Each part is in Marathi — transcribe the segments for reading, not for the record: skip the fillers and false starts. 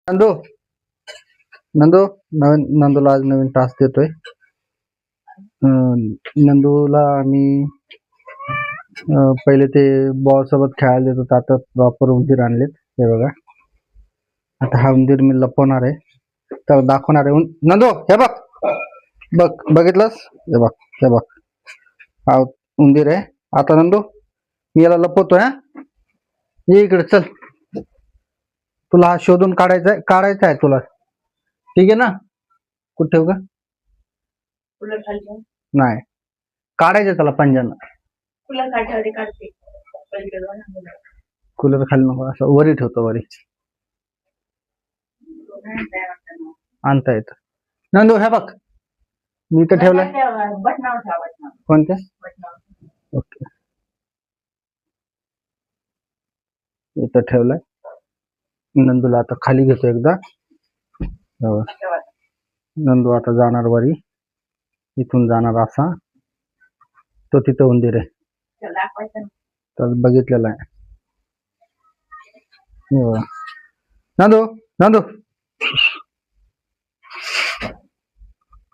नंदू नंदू नंदूला आज नवीन टास्क देतोय. नंदूला आम्ही पहिले ते बॉल सोबत खेळायला देत होतो, आता प्रॉपर उंदीर आणलेत. हे बघा, आता हा उंदीर मी लपवणार आहे, तर दाखवणार आहे. नंदू हे बघ, बघितलंस? हे बघ, हे बघ, हा उंदीर आहे. आता नंदू मी याला लपवतोय. ये इकडे, चल. तुला हा शोधून काढायचा आहे तुला, ठीक आहे ना? कुठे ठेवू का? नाही, काढायचं त्याला पंजानं. कूलर खाली नको, असं वरी ठेवतो, वरी आणता येत. नंदू हे बघ, मी इथं ठेवलंय. कोणत्या? ओके, इथं ठेवलंय. नंदूला आता खाली घेतो एकदा. नंदू आता जाणार वरी, इथून जाणार असा. तो तिथं उंदीर आहे, तर बघितलेला आहे. नंदू नंदू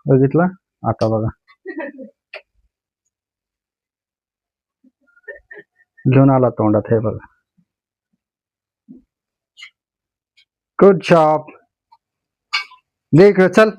बघितला? आता बघा, घेऊन आला तोंडात. हे बघा, गुड जॉब. दे इकडे, चल.